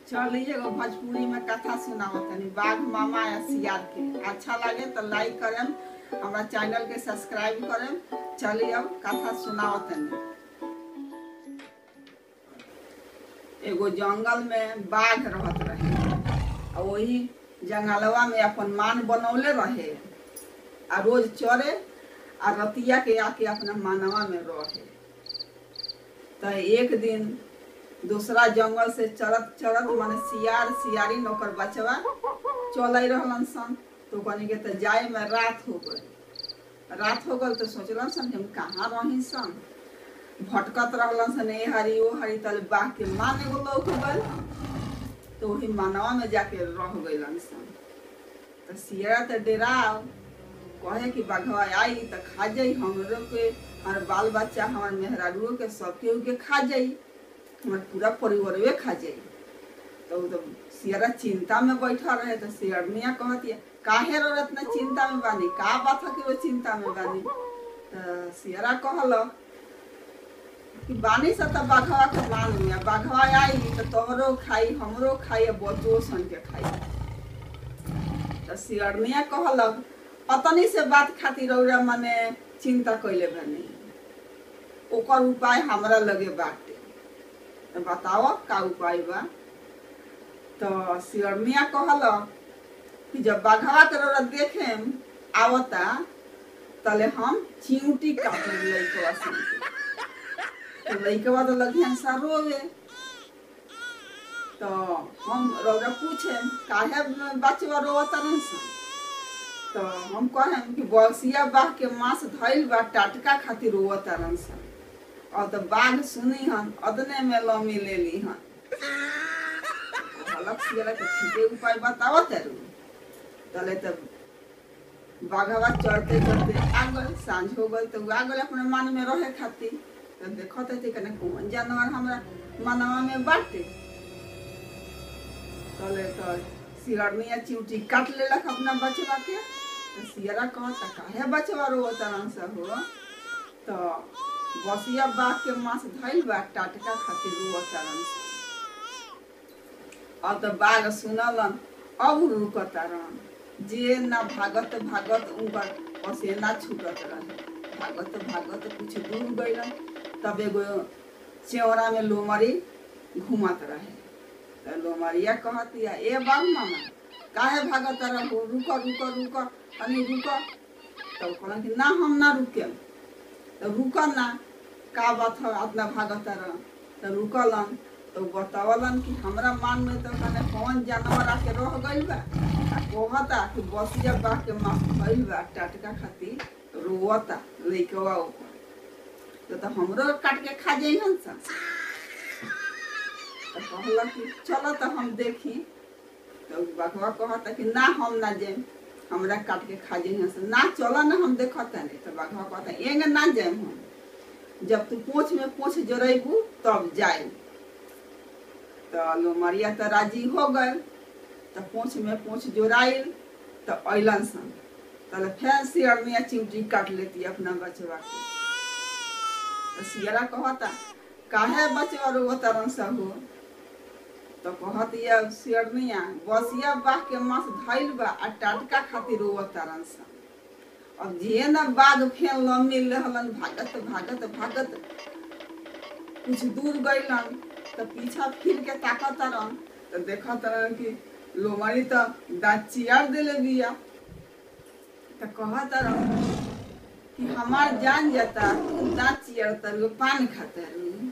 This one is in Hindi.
चलिए एगो भोजपुरी में कथा सुनाओ तनी बाघ मामा या सियार के। अच्छा लगे तो लाइक करें, हमारा चैनल के सब्सक्राइब करें। चलिए अब कथा सुनाओ तनी। एगो जंगल में बाघ रहत रहे और वही जंगलवा में अपन मान बनौले रहे आ रोज चरे आ रतिया के आके अपना मानवा में रहे। तो एक दिन दूसरा जंगल से चरत चरत माने सियार सियारी नौकर बचवा चल रहलन सन। तो कहनी के तो जाए में रात हो गल तो सोचलन सन हम कहाँ रही सन। भटकत रहलन सन ए हरी ओ हरी तले बाघ के मान एगो लौक गल तो वही मानवा में जाके रह गइलन सन। तो सियारा तो डेराव कहे कि बाघवा आई तो खा जाई हमरो के, हमारे बाल बच्चा हमारे मेहरारू के सबके के खा जाई, हमारे पूरा परिवार खा जाई। तो सियारा चिंता में बैठा रहे। तो सियारनिया कहती है काहे रो इतना चिंता में बानी, का बात है कि वो चिंता में बानी। तो सियारा कहल कि बानी से तो बाघवा के मान लिया, बाघवा आई तो तोहरो खाई हमरो खाई बचो सन के खाई। तो सियारनिया कहलक पतनी से बात खातिर रौरा मने चिंता कैले बनी, ओकर उपाय हमरा लगे बाटे। तो बताओ का उपाय बा। तो सियारनिया कहलक कि जब बाघवा के रौरा देखे आवता तले हम चिंटी काट लइकवा सन के। तो लइकवा तो लगियन सा रोवे। तो हम रौरा पूछे काहे बचवा रोवता नहीं सन। तो हम कहें कि बसिया बाघ के मांस धइल बा टाटका खातिर रोवता रन सन। और तो बाघ सुनी हन अदने में लमी ले ली हन। अलग सियारा के ठीके उपाय बताओ तेरू। तले तो बाघवा चढ़ते चढ़ते आ गल, सांझ हो गल तो आ गल अपने मन में रहे खातिर। तो देखते थे कने कौन जानवर हमरा मनवा में बाटे। तले तो सियारनिया चिंटी काट लेलक अपना बचवा के। तो सियारा कहता काहे बचवा रोवता रन सा हो। तो बसिया बाघ के मांस धइल बा टाटका खातिर रोवता रन सा। और तो बाघ सुनलन अब रुकता रन, जे ना भागत भागत उनकर पसेना छूटत रहे। भागत भागत कुछ दूर गइलन तब एगो चेवरा में लोमड़ी घूमत रहे। तो लोमड़िया कहतिया ए बाघ मामा काहे भागत रहो, रुको रुको रुको अनी रुको। तो कहलन कि ना हम ना रुके। तो रुको ना का बात है इतना भागत रह। तो रुकलन तो बतावलन कि हमरा मान में तो कने कौन जानवर आके रह गइल बा आ कहता कि बसिया बाघ के मांस धइल बा टाटका खातिर रोवता लइकवा ऊपर। तो हमरो काट के खा जाई हन सा। तो कहला कि चलो तो हम देखी। तो बाघवा कहता कि ना हम ना जाए, हमरा काट के खा जाई हन सा। ना चलो ना हम देखता नहीं। तो बाघवा कहता एंगे ना जाए हम, जब तू पूंछ में पूंछ जोड़ेबू तब जाए। तो लोमड़िया तो राजी हो गए। तो पूंछ में पूंछ जोड़ाइल तो अलन सन। तले फिर सियारनिया चिंटी काट लेती अपना बचवा के। तो सियारा कहता काहे बचवा रोवता रन सा हो। तो कहती सियारनिया बसिया बाघ के मांस धइल बा आ टाटका खातिर रोवता रन सा। अब जे न बाघ फेन लम्बी रहलन भागत भागत भागत कुछ दूर गइलन। तो पीछा फिर के ताकत रन। तो देखत रन कि लोमड़ी तो दांत चियार देले बिया। तो कहत रन कि हमार जान जाता दांत चियार तर पान खाता रही।